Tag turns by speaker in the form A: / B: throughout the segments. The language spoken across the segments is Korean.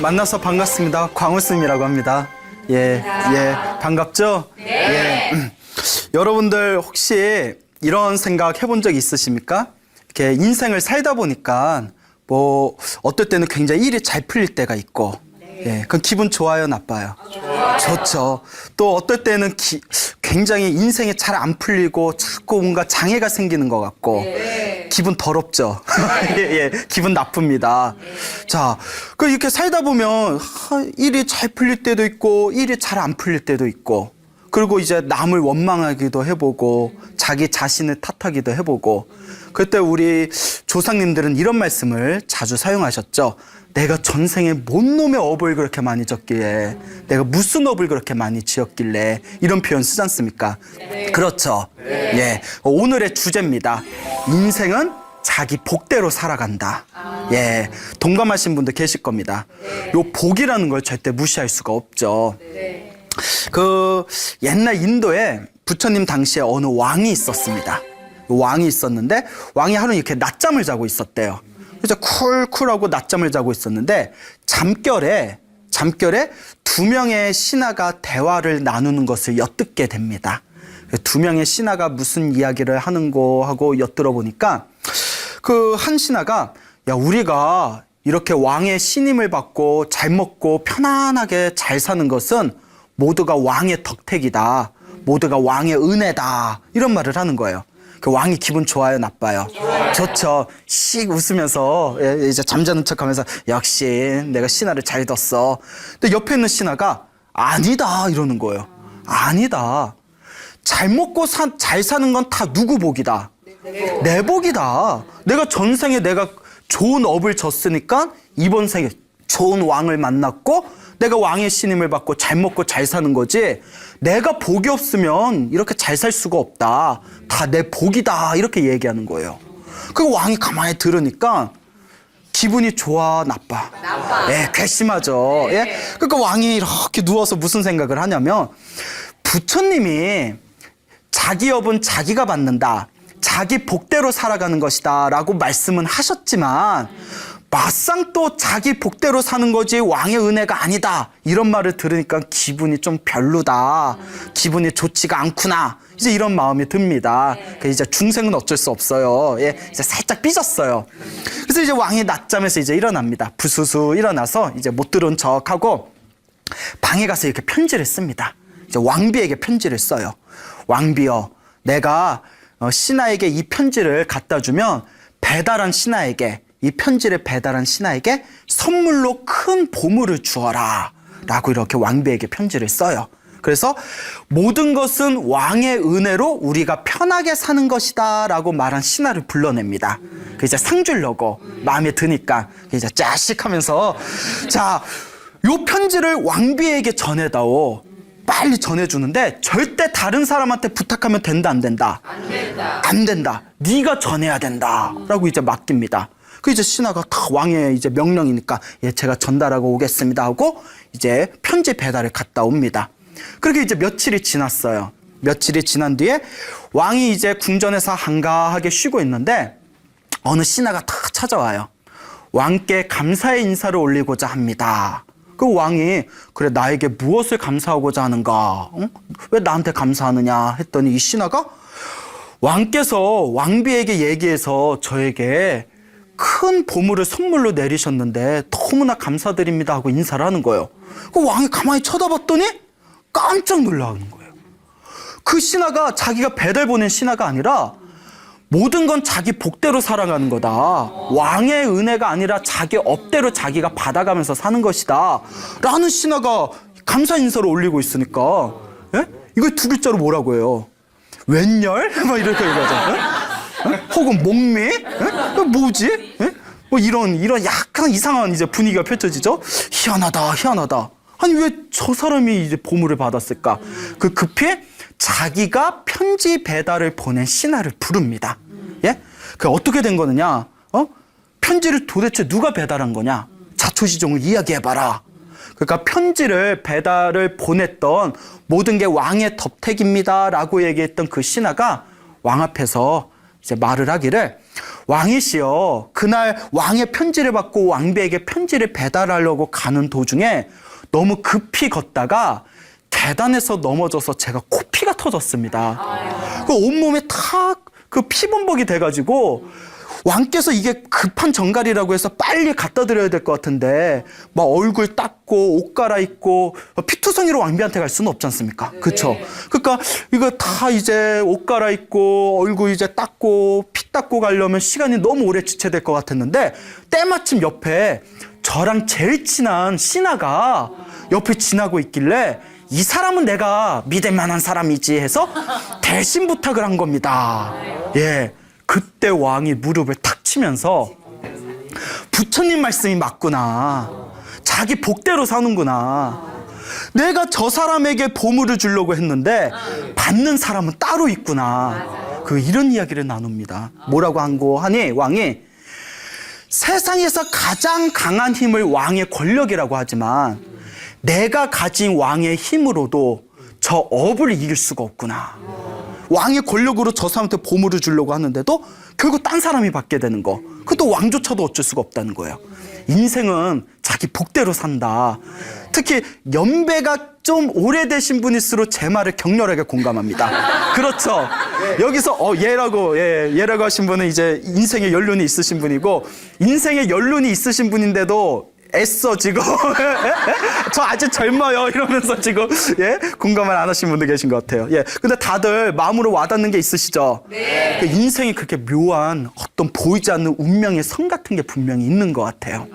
A: 만나서 반갑습니다. 광우스님이라고 합니다. 예, 반갑죠? 네. 여러분들 혹시 이런 생각 해본 적 있으십니까? 이렇게 인생을 살다 보니까 뭐 어떨 때는 굉장히 일이 잘 풀릴 때가 있고, 예, 그건 기분 좋아요, 나빠요? 좋죠. 또 어떨 때는 굉장히 인생이 잘 안 풀리고 자꾸 뭔가 장애가 생기는 것 같고, 기분 더럽죠. 예, 기분 나쁩니다. 자, 그 이렇게 살다 보면 일이 잘 풀릴 때도 있고, 일이 잘 안 풀릴 때도 있고, 그리고 이제 남을 원망하기도 해보고, 자기 자신을 탓하기도 해보고, 그때 우리 조상님들은 이런 말씀을 자주 사용하셨죠. 내가 전생에 뭔 놈의 업을 그렇게 많이 졌길래, 내가 무슨 업을 그렇게 많이 지었길래, 이런 표현 쓰지 않습니까? 네. 그렇죠. 네. 예, 오늘의 주제입니다. 인생은 자기 복대로 살아간다. 예, 동감하신 분들 계실 겁니다. 요 복이라는 걸 절대 무시할 수가 없죠. 그 옛날 인도에 부처님 당시에 어느 왕이 있었습니다. 왕이 있었는데 왕이 하루 이렇게 낮잠을 자고 있었대요. 그래서 쿨쿨하고 낮잠을 자고 있었는데 잠결에 두 명의 신하가 대화를 나누는 것을 엿듣게 됩니다. 두 명의 신하가 무슨 이야기를 하는 거 하고 엿들어 보니까 그 한 신하가, 야, 우리가 이렇게 왕의 신임을 받고 잘 먹고 편안하게 잘 사는 것은 모두가 왕의 덕택이다. 모두가 왕의 은혜다. 이런 말을 하는 거예요. 그 왕이 기분 좋아요, 나빠요? 좋죠. 씩 웃으면서 이제 잠자는 척하면서 역시 내가 신하를 잘 뒀어. 근데 옆에 있는 신하가 아니다 이러는 거예요. 아니다. 잘 먹고 잘 사는 건 다 누구 복이다? 내 복이다. 내가 전생에 내가 좋은 업을 졌으니까 이번 생에 좋은 왕을 만났고 내가 왕의 신임을 받고 잘 먹고 잘 사는 거지, 내가 복이 없으면 이렇게 잘 살 수가 없다. 다 내 복이다. 이렇게 얘기하는 거예요. 그 왕이 가만히 들으니까 기분이 좋아, 나빠? 예, 괘씸하죠. 예? 그러니까 왕이 이렇게 누워서 무슨 생각을 하냐면, 부처님이 자기 업은 자기가 받는다. 자기 복대로 살아가는 것이다. 라고 말씀은 하셨지만, 막상 또 자기 복대로 사는 거지 왕의 은혜가 아니다. 이런 말을 들으니까 기분이 좀 별로다. 기분이 좋지가 않구나. 이제 이런 마음이 듭니다. 이제 중생은 어쩔 수 없어요. 예, 이제 살짝 삐졌어요. 그래서 이제 왕이 낮잠에서 이제 일어납니다. 부수수 일어나서 이제 못 들은 척하고 방에 가서 이렇게 편지를 씁니다. 이제 왕비에게 편지를 써요. 왕비여, 내가 신하에게 이 편지를 갖다 주면 이 편지를 배달한 신하에게 선물로 큰 보물을 주어라. 라고 이렇게 왕비에게 편지를 써요. 그래서 모든 것은 왕의 은혜로 우리가 편하게 사는 것이다. 라고 말한 신하를 불러냅니다. 이제 상 주려고 마음에 드니까 이제 짜식 하면서, 자, 요 편지를 왕비에게 전해다오. 빨리 전해주는데 절대 다른 사람한테 부탁하면 된다, 안 된다? 안 된다. 안 된다. 네가 전해야 된다. 라고 이제 맡깁니다. 그 이제 신하가 다 왕의 이제 명령이니까, 예, 제가 전달하고 오겠습니다 하고 이제 편지 배달을 갔다 옵니다. 그렇게 이제 며칠이 지났어요. 며칠이 지난 뒤에 왕이 이제 궁전에서 한가하게 쉬고 있는데 어느 신하가 탁 찾아와요. 왕께 감사의 인사를 올리고자 합니다. 그 왕이, 그래, 나에게 무엇을 감사하고자 하는가? 응? 왜 나한테 감사하느냐? 했더니 이 신하가 왕께서 왕비에게 얘기해서 저에게 큰 보물을 선물로 내리셨는데 너무나 감사드립니다 하고 인사를 하는 거예요. 그 왕이 가만히 쳐다봤더니 깜짝 놀라는 거예요. 그 신하가 자기가 배달 보낸 신하가 아니라 모든 건 자기 복대로 살아가는 거다. 왕의 은혜가 아니라 자기 업대로 자기가 받아가면서 사는 것이다. 라는 신하가 감사 인사를 올리고 있으니까, 예? 이걸 두 글자로 뭐라고 해요? 웬열? 막 이렇게 얘기하잖아요. 혹은 목미? 뭐지? 뭐 이런 약간 이상한 이제 분위기가 펼쳐지죠? 희한하다. 아니, 왜 저 사람이 이제 보물을 받았을까? 그 급히 자기가 편지 배달을 보낸 신하를 부릅니다. 예? 그 어떻게 된 거느냐? 편지를 도대체 누가 배달한 거냐? 자초지종을 이야기해봐라. 그러니까 편지를 배달을 보냈던 모든 게 왕의 덕택입니다. 라고 얘기했던 그 신하가 왕 앞에서 이제 말을 하기를, 왕이시여, 그날 왕의 편지를 받고 왕비에게 편지를 배달하려고 가는 도중에 너무 급히 걷다가 계단에서 넘어져서 제가 코피가 터졌습니다. 그 온몸에 다 그 피범벅이 돼가지고 왕께서 이게 급한 정갈이라고 해서 빨리 갖다 드려야 될 것 같은데 막 얼굴 닦고 옷 갈아입고 피투성이로 왕비한테 갈 수는 없지 않습니까? 그렇죠? 그러니까 이거 다 이제 옷 갈아입고 얼굴 이제 닦고 피 닦고 가려면 시간이 너무 오래 지체될 것 같았는데 때마침 옆에 저랑 제일 친한 신하가 옆에 지나고 있길래 이 사람은 내가 믿을 만한 사람이지 해서 대신 부탁을 한 겁니다. 예. 그때 왕이 무릎을 탁 치면서 부처님 말씀이 맞구나. 자기 복대로 사는구나. 내가 저 사람에게 보물을 주려고 했는데 받는 사람은 따로 있구나. 이런 이야기를 나눕니다. 뭐라고 한고 하니 왕이 세상에서 가장 강한 힘을 왕의 권력이라고 하지만 내가 가진 왕의 힘으로도 저 업을 이길 수가 없구나. 왕의 권력으로 저 사람한테 보물을 주려고 하는데도 결국 딴 사람이 받게 되는 거. 그것도 왕조차도 어쩔 수가 없다는 거예요. 인생은 자기 복대로 산다. 특히 연배가 좀 오래되신 분일수록 제 말을 격렬하게 공감합니다. 그렇죠. 여기서 얘라고 하신 분은 이제 인생에 연륜이 있으신 분이고 인생에 연륜이 있으신 분인데도 애써 지금 저 아직 젊어요 이러면서 지금 공감을 안 하신 분도 계신 것 같아요. 근데 다들 마음으로 와닿는 게 있으시죠? 네. 인생이 그렇게 묘한 어떤 보이지 않는 운명의 선 같은 게 분명히 있는 것 같아요.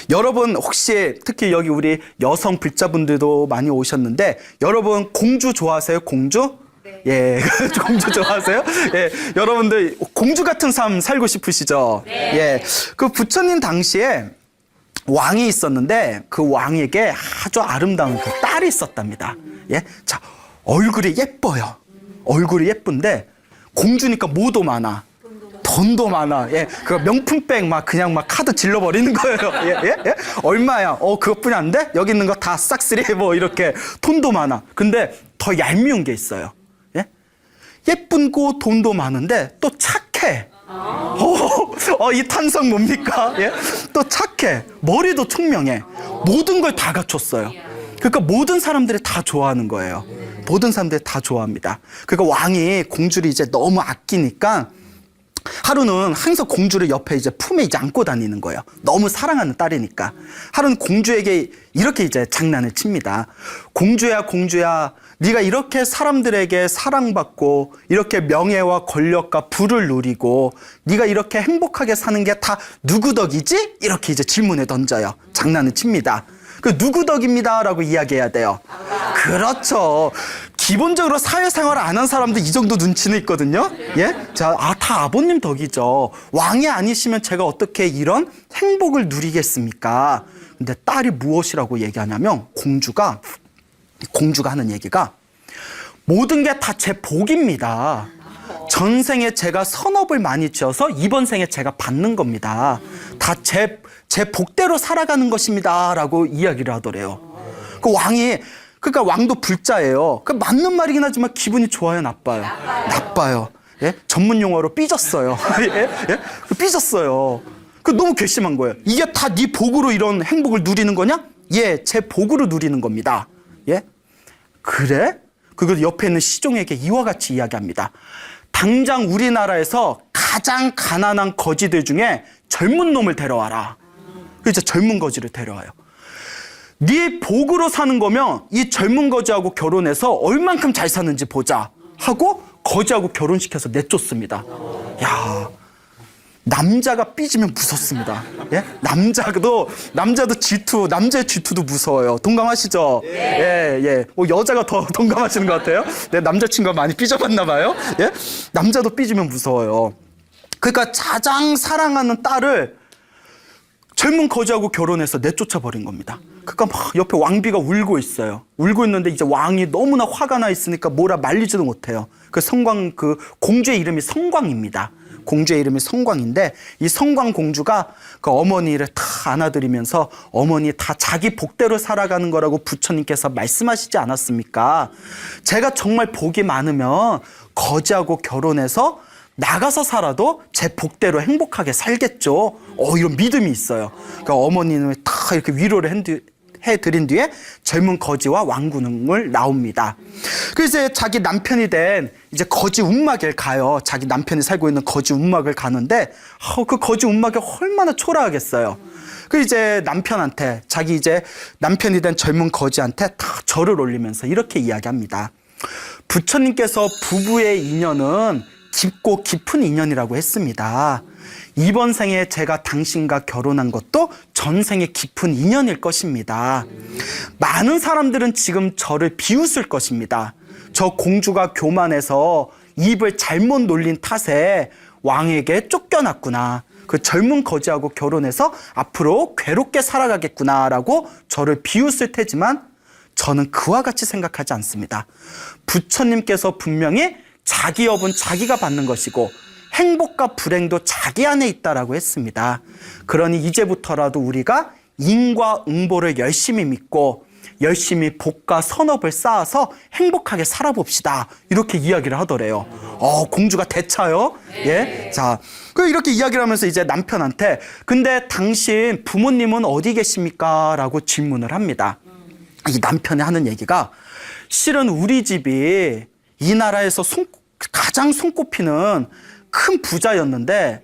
A: 여러분 혹시 특히 여기 우리 여성 불자분들도 많이 오셨는데 여러분 공주 좋아하세요? 공주? 예, 공주 좋아하세요? 예, 여러분들 공주 같은 삶 살고 싶으시죠? 네. 예, 그 부처님 당시에 왕이 있었는데 그 왕에게 아주 아름다운 그 딸이 있었답니다. 예, 자 얼굴이 예뻐요. 얼굴이 예쁜데 공주니까 뭐도 많아. 돈도 많아. 예, 그 명품백 막 그냥 막 카드 질러버리는 거예요. 예. 얼마야? 그것뿐이 안 돼? 여기 있는 거 다 싹쓸이 뭐 이렇게 돈도 많아. 근데 더 얄미운 게 있어요. 예, 예쁜고 돈도 많은데 또 착해. 이 탄성 뭡니까? 예? 또 착해. 머리도 총명해. 모든 걸 다 갖췄어요. 그러니까 모든 사람들이 다 좋아하는 거예요. 모든 사람들이 다 좋아합니다. 그러니까 왕이 공주를 이제 너무 아끼니까 하루는 항상 공주를 옆에 이제 품에 이제 안고 다니는 거예요. 너무 사랑하는 딸이니까. 하루는 공주에게 이렇게 이제 장난을 칩니다. 공주야, 공주야. 네가 이렇게 사람들에게 사랑받고 이렇게 명예와 권력과 부를 누리고 네가 이렇게 행복하게 사는 게 다 누구 덕이지? 이렇게 이제 질문을 던져요. 장난을 칩니다. 누구 덕입니다 라고 이야기해야 돼요. 그렇죠. 기본적으로 사회생활 안 한 사람도 이 정도 눈치는 있거든요. 예? 자, 다 아버님 덕이죠. 왕이 아니시면 제가 어떻게 이런 행복을 누리겠습니까? 근데 딸이 무엇이라고 얘기하냐면 공주가 하는 얘기가 모든 게 다 제 복입니다. 전생에 제가 선업을 많이 지어서 이번 생에 제가 받는 겁니다. 다 제 복대로 살아가는 것입니다. 라고 이야기를 하더래요. 그러니까 왕도 불자예요. 그 맞는 말이긴 하지만 기분이 좋아요, 나빠요? 나빠요. 예? 전문 용어로 삐졌어요. 예? 삐졌어요. 너무 괘씸한 거예요. 이게 다 네 복으로 이런 행복을 누리는 거냐? 예, 제 복으로 누리는 겁니다. 예? 그래? 그리고 옆에 있는 시종에게 이와 같이 이야기합니다. 당장 우리나라에서 가장 가난한 거지들 중에 젊은 놈을 데려와라. 그래서 젊은 거지를 데려와요. 네 복으로 사는 거면 이 젊은 거지하고 결혼해서 얼만큼 잘 사는지 보자 하고 거지하고 결혼시켜서 내쫓습니다. 야, 남자가 삐지면 무섭습니다. 예? 남자도 남자의 질투도 무서워요. 동감하시죠? 예. 여자가 더 동감하시는 것 같아요. 내 남자친구가 많이 삐져봤나 봐요. 예? 남자도 삐지면 무서워요. 그러니까 가장 사랑하는 딸을 젊은 거지하고 결혼해서 내쫓아 버린 겁니다. 그러니까 막 옆에 왕비가 울고 있어요. 울고 있는데 이제 왕이 너무나 화가 나 있으니까 뭐라 말리지도 못해요. 그 공주의 이름이 성광입니다. 공주의 이름이 성광인데 이 성광 공주가 그 어머니를 다 안아드리면서 어머니 다 자기 복대로 살아가는 거라고 부처님께서 말씀하시지 않았습니까? 제가 정말 복이 많으면 거지하고 결혼해서 나가서 살아도 제 복대로 행복하게 살겠죠. 이런 믿음이 있어요. 그러니까 어머니는 다 이렇게 위로를 해드린 뒤에 젊은 거지와 왕군을 나옵니다. 그래서 이제 자기 남편이 된 이제 거지 움막을 가요. 자기 남편이 살고 있는 거지 움막을 가는데 그 거지 움막이 얼마나 초라하겠어요. 그 이제 남편한테 자기 이제 남편이 된 젊은 거지한테 다 절을 올리면서 이렇게 이야기합니다. 부처님께서 부부의 인연은 깊고 깊은 인연이라고 했습니다. 이번 생에 제가 당신과 결혼한 것도 전생의 깊은 인연일 것입니다. 많은 사람들은 지금 저를 비웃을 것입니다. 저 공주가 교만해서 입을 잘못 놀린 탓에 왕에게 쫓겨났구나. 그 젊은 거지하고 결혼해서 앞으로 괴롭게 살아가겠구나라고 저를 비웃을 테지만 저는 그와 같이 생각하지 않습니다. 부처님께서 분명히 자기 업은 자기가 받는 것이고 행복과 불행도 자기 안에 있다라고 했습니다. 그러니 이제부터라도 우리가 인과 응보를 열심히 믿고 열심히 복과 선업을 쌓아서 행복하게 살아봅시다. 이렇게 이야기를 하더래요. 공주가 대차요. 예. 자, 이렇게 이야기를 하면서 이제 남편한테 근데 당신 부모님은 어디 계십니까? 라고 질문을 합니다. 이 남편이 하는 얘기가 실은 우리 집이 이 나라에서 가장 손꼽히는 큰 부자였는데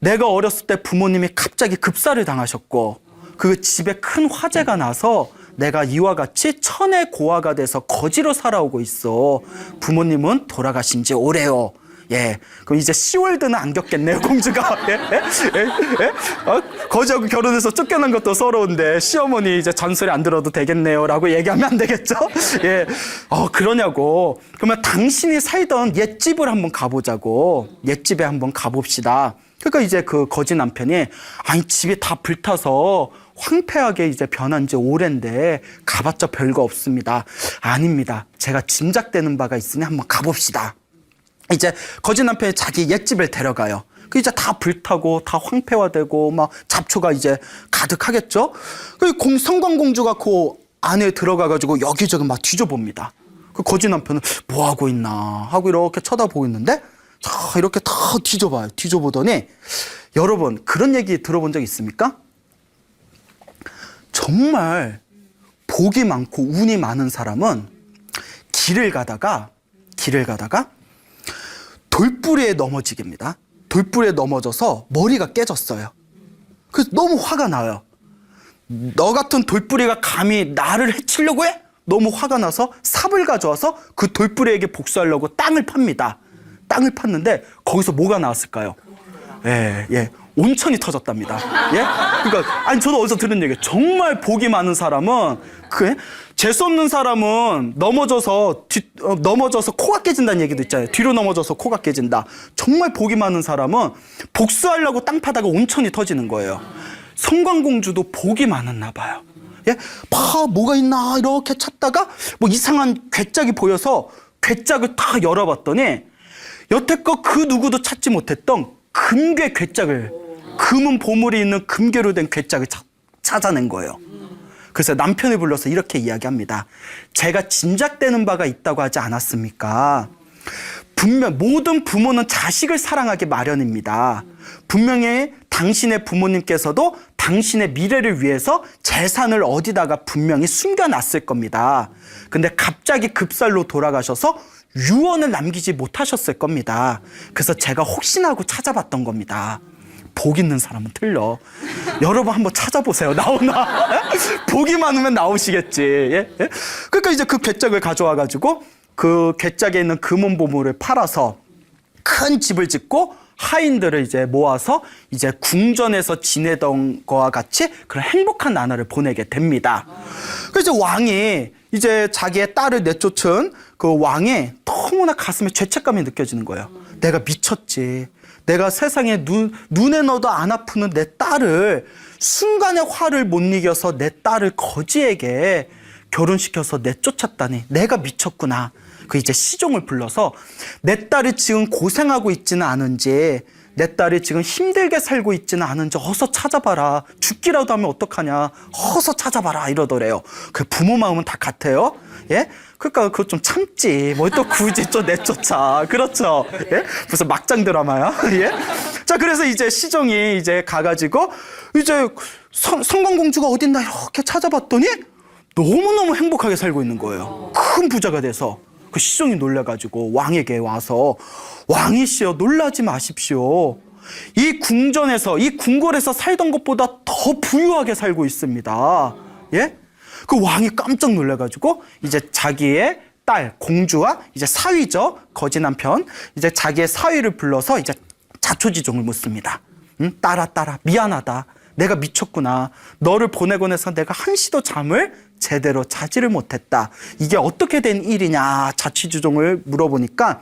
A: 내가 어렸을 때 부모님이 갑자기 급사를 당하셨고 그 집에 큰 화재가 나서 내가 이와 같이 천의 고아가 돼서 거지로 살아오고 있어. 부모님은 돌아가신 지 오래요. 예, 그럼 이제 시월드는 안 겪겠네요, 공주가. 거지하고 결혼해서 쫓겨난 것도 서러운데 시어머니 이제 잔소리 안 들어도 되겠네요라고 얘기하면 안 되겠죠? 예, 그러냐고. 그러면 당신이 살던 옛집을 한번 가보자고. 옛집에 한번 가봅시다. 그러니까 이제 그 거지 남편이 아니 집이 다 불타서 황폐하게 이제 변한 지 오랜데 가봤자 별거 없습니다. 아닙니다. 제가 짐작되는 바가 있으니 한번 가봅시다. 이제 거지 남편이 자기 옛집을 데려가요. 그 이제 다 불타고 다 황폐화되고 막 잡초가 이제 가득하겠죠. 그 성광공주가 그 안에 들어가가지고 여기저기 막 뒤져봅니다. 그 거지 남편은 뭐 하고 있나 하고 이렇게 쳐다보고 있는데 자 이렇게 다 뒤져봐요. 뒤져보더니 여러분 그런 얘기 들어본 적 있습니까? 정말 복이 많고 운이 많은 사람은 길을 가다가 돌부리에 넘어지게입니다. 돌부리에 넘어져서 머리가 깨졌어요. 그래서 너무 화가 나요. 너 같은 돌부리가 감히 나를 해치려고 해? 너무 화가 나서 삽을 가져와서 그 돌부리에게 복수하려고 땅을 팝니다. 땅을 팠는데 거기서 뭐가 나왔을까요? 예. 온천이 터졌답니다. 예? 그러니까 아니 저도 어디서 들은 얘기예요. 정말 복이 많은 사람은 재수 없는 사람은 넘어져서 코가 깨진다는 얘기도 있잖아요. 뒤로 넘어져서 코가 깨진다. 정말 복이 많은 사람은 복수하려고 땅 파다가 온천이 터지는 거예요. 성광공주도 복이 많았나 봐요. 예? 뭐가 있나 이렇게 찾다가 뭐 이상한 괴짝이 보여서 괴짝을 다 열어봤더니 여태껏 그 누구도 찾지 못했던 금괴 괴짝을 금은 보물이 있는 금괴로 된 괴짝을 찾아낸 거예요. 그래서 남편을 불러서 이렇게 이야기합니다. 제가 짐작되는 바가 있다고 하지 않았습니까? 분명 모든 부모는 자식을 사랑하기 마련입니다. 분명히 당신의 부모님께서도 당신의 미래를 위해서 재산을 어디다가 분명히 숨겨놨을 겁니다. 근데 갑자기 급살로 돌아가셔서 유언을 남기지 못하셨을 겁니다. 그래서 제가 혹시나 하고 찾아봤던 겁니다. 복 있는 사람은 틀려. 여러분 한번 찾아보세요. 나오나? 복이 많으면 나오시겠지. 예? 그러니까 이제 그 괴짝을 가져와가지고 그 괴짝에 있는 금은 보물을 팔아서 큰 집을 짓고 하인들을 이제 모아서 이제 궁전에서 지내던 거와 같이 그런 행복한 나날을 보내게 됩니다. 그래서 왕이 이제 자기의 딸을 내쫓은 그 왕이 너무나 가슴에 죄책감이 느껴지는 거예요. 내가 미쳤지. 내가 세상에 눈에 넣어도 안 아프는 내 딸을 순간의 화를 못 이겨서 내 딸을 거지에게 결혼시켜서 내쫓았다니 내가 미쳤구나. 그 이제 시종을 불러서 내 딸이 지금 고생하고 있지는 않은지 내 딸이 지금 힘들게 살고 있지는 않은지 어서 찾아봐라. 죽기라도 하면 어떡하냐. 어서 찾아봐라 이러더래요. 그 부모 마음은 다 같아요. 예? 그러니까 그거 좀 참지. 뭘 또 굳이 좀 내쫓아. 그렇죠? 예? 무슨 막장 드라마야? 예? 자, 그래서 이제 시종이 이제 가가지고 이제 성광공주가 어딨나 이렇게 찾아봤더니 너무너무 행복하게 살고 있는 거예요. 큰 부자가 돼서. 그 시종이 놀라가지고 왕에게 와서 왕이시여 놀라지 마십시오. 이 궁전에서 이 궁궐에서 살던 것보다 더 부유하게 살고 있습니다. 예? 그 왕이 깜짝 놀라가지고 이제 자기의 딸 공주와 이제 사위죠, 거지 남편, 이제 자기의 사위를 불러서 이제 자초지종을 묻습니다. 딸아 미안하다. 내가 미쳤구나. 너를 보내고 나서 내가 한시도 잠을 제대로 자지를 못했다. 이게 어떻게 된 일이냐 자취주종을 물어보니까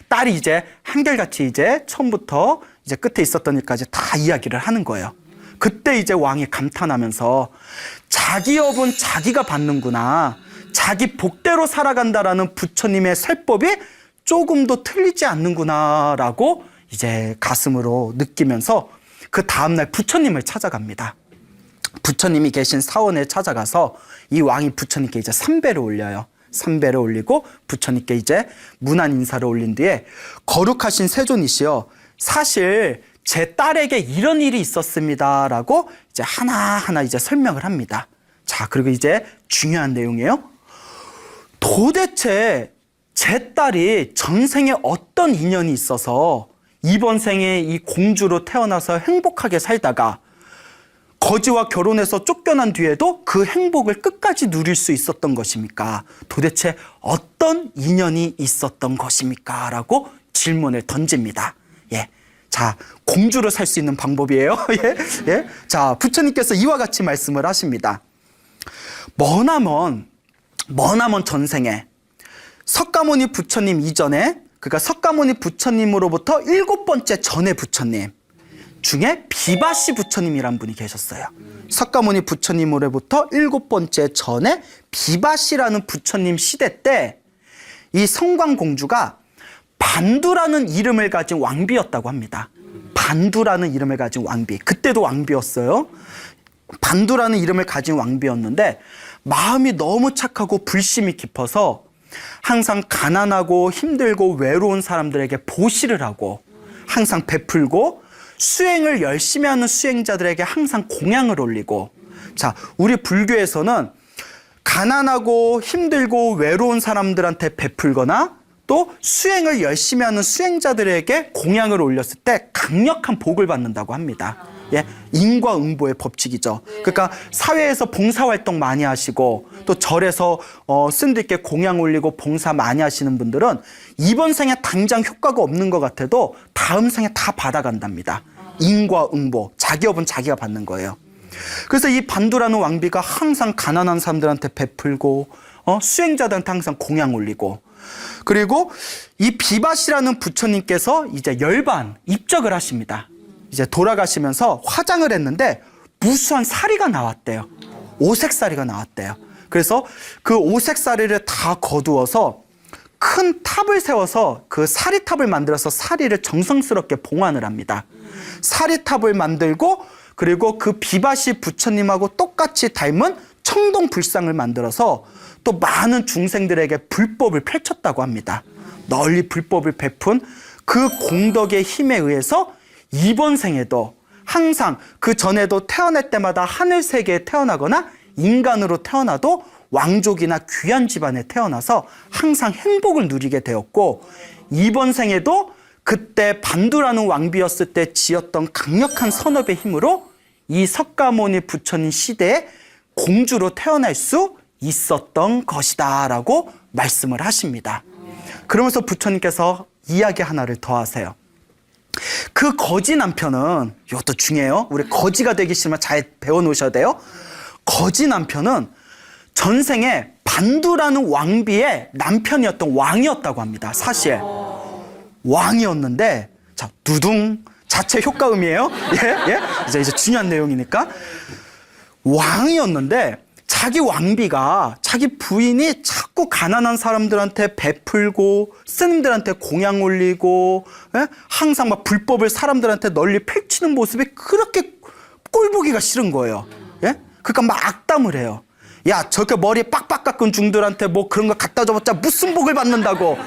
A: 딸이 이제 한결같이 이제 처음부터 이제 끝에 있었던 일까지 다 이야기를 하는 거예요. 그때 이제 왕이 감탄하면서 자기 업은 자기가 받는구나. 자기 복대로 살아간다라는 부처님의 살법이 조금도 틀리지 않는구나라고 이제 가슴으로 느끼면서 그 다음날 부처님을 찾아갑니다. 부처님이 계신 사원에 찾아가서 이 왕이 부처님께 이제 삼배를 올려요. 삼배를 올리고 부처님께 이제 문안 인사를 올린 뒤에 거룩하신 세존이시여 사실 제 딸에게 이런 일이 있었습니다라고 이제 하나하나 이제 설명을 합니다. 자, 그리고 이제 중요한 내용이에요. 도대체 제 딸이 전생에 어떤 인연이 있어서 이번 생에 이 공주로 태어나서 행복하게 살다가 거지와 결혼해서 쫓겨난 뒤에도 그 행복을 끝까지 누릴 수 있었던 것입니까? 도대체 어떤 인연이 있었던 것입니까? 라고 질문을 던집니다. 예. 자, 공주로 살 수 있는 방법이에요. 예. 예. 자, 부처님께서 이와 같이 말씀을 하십니다. 머나먼 전생에 석가모니 부처님 이전에, 그러니까 석가모니 부처님으로부터 7번째 전에 부처님 중에 비바시 부처님이란 분이 계셨어요. 석가모니 부처님으로부터 7번째 전에 비바시라는 부처님 시대 때 이 성광공주가 반두라는 이름을 가진 왕비였다고 합니다. 반두라는 이름을 가진 왕비. 그때도 왕비였어요. 반두라는 이름을 가진 왕비였는데 마음이 너무 착하고 불심이 깊어서 항상 가난하고 힘들고 외로운 사람들에게 보시를 하고 항상 베풀고 수행을 열심히 하는 수행자들에게 항상 공양을 올리고, 자, 우리 불교에서는 가난하고 힘들고 외로운 사람들한테 베풀거나 또 수행을 열심히 하는 수행자들에게 공양을 올렸을 때 강력한 복을 받는다고 합니다. 예, 인과응보의 법칙이죠. 그러니까 사회에서 봉사활동 많이 하시고 또 절에서 스님들께 공양 올리고 봉사 많이 하시는 분들은 이번 생에 당장 효과가 없는 것 같아도 다음 생에 다 받아간답니다. 인과응보, 자기 업은 자기가 받는 거예요. 그래서 이 반두라는 왕비가 항상 가난한 사람들한테 베풀고 수행자들한테 항상 공양 올리고, 그리고 이 비바시라는 부처님께서 이제 열반 입적을 하십니다. 이제 돌아가시면서 화장을 했는데 무수한 사리가 나왔대요. 오색사리가 나왔대요. 그래서 그 오색사리를 다 거두어서 큰 탑을 세워서 그 사리탑을 만들어서 사리를 정성스럽게 봉안을 합니다. 사리탑을 만들고 그리고 그 비바시 부처님하고 똑같이 닮은 청동불상을 만들어서 또 많은 중생들에게 불법을 펼쳤다고 합니다. 널리 불법을 베푼 그 공덕의 힘에 의해서 이번 생에도 항상 그 전에도 태어날 때마다 하늘세계에 태어나거나 인간으로 태어나도 왕족이나 귀한 집안에 태어나서 항상 행복을 누리게 되었고, 이번 생에도 그때 반두라는 왕비였을 때 지었던 강력한 선업의 힘으로 이 석가모니 부처님 시대에 공주로 태어날 수 있었던 것이다 라고 말씀을 하십니다. 그러면서 부처님께서 이야기 하나를 더 하세요. 그 거지 남편은, 이것도 중요해요. 우리 거지가 되기 싫으면 잘 배워놓으셔야 돼요. 거지 남편은 전생에 반두라는 왕비의 남편이었던 왕이었다고 합니다. 사실 왕이었는데, 자, 두둥 자체 효과음이에요. 예, 예. 이제 중요한 내용이니까 왕이었는데 자기 왕비가 자기 부인이 자꾸 가난한 사람들한테 베풀고 스님들한테 공양 올리고 항상 막 불법을 사람들한테 널리 펼치는 모습이 그렇게 꼴보기가 싫은 거예요. 그러니까 막 악담을 해요. 야, 저렇게 머리에 빡빡 깎은 중들한테 뭐 그런 거 갖다 줘봤자 무슨 복을 받는다고.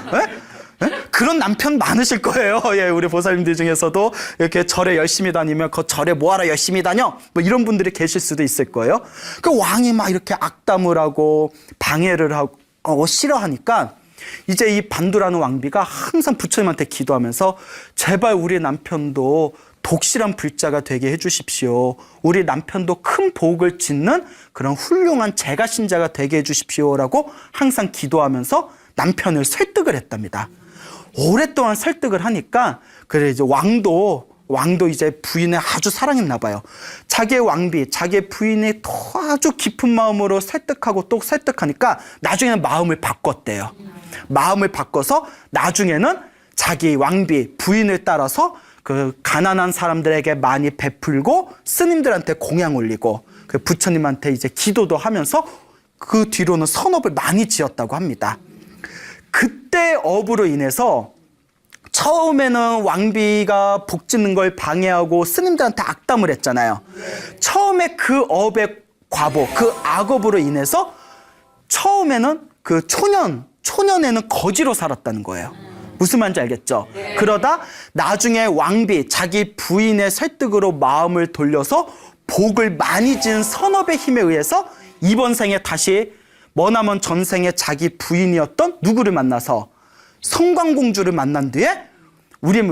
A: 그런 남편 많으실 거예요. 우리 보살님들 중에서도 이렇게 절에 열심히 다니면 그 절에 뭐하러 열심히 다녀? 뭐 이런 분들이 계실 수도 있을 거예요. 그 왕이 막 이렇게 악담을 하고 방해를 하고 싫어하니까 이제 이 반두라는 왕비가 항상 부처님한테 기도하면서 제발 우리 남편도 독실한 불자가 되게 해주십시오. 우리 남편도 큰 복을 짓는 그런 훌륭한 제가신자가 되게 해주십시오라고 항상 기도하면서 남편을 설득을 했답니다. 오랫동안 설득을 하니까 그래 이제 왕도 이제 부인을 아주 사랑했나 봐요. 자기의 왕비, 자기의 부인이 또 아주 깊은 마음으로 설득하고 또 설득하니까 나중에는 마음을 바꿨대요. 마음을 바꿔서 나중에는 자기 왕비, 부인을 따라서 그 가난한 사람들에게 많이 베풀고 스님들한테 공양 올리고 그 부처님한테 이제 기도도 하면서 그 뒤로는 선업을 많이 지었다고 합니다. 그때 업으로 인해서 처음에는 왕비가 복 짓는 걸 방해하고 스님들한테 악담을 했잖아요. 처음에 그 업의 과보, 그 악업으로 인해서 처음에는 그 초년에는 거지로 살았다는 거예요. 무슨 말인지 알겠죠? 그러다 나중에 왕비, 자기 부인의 설득으로 마음을 돌려서 복을 많이 지은 선업의 힘에 의해서 이번 생에 다시 머나먼 전생에 자기 부인이었던 누구를 만나서 성광공주를 만난 뒤에 우리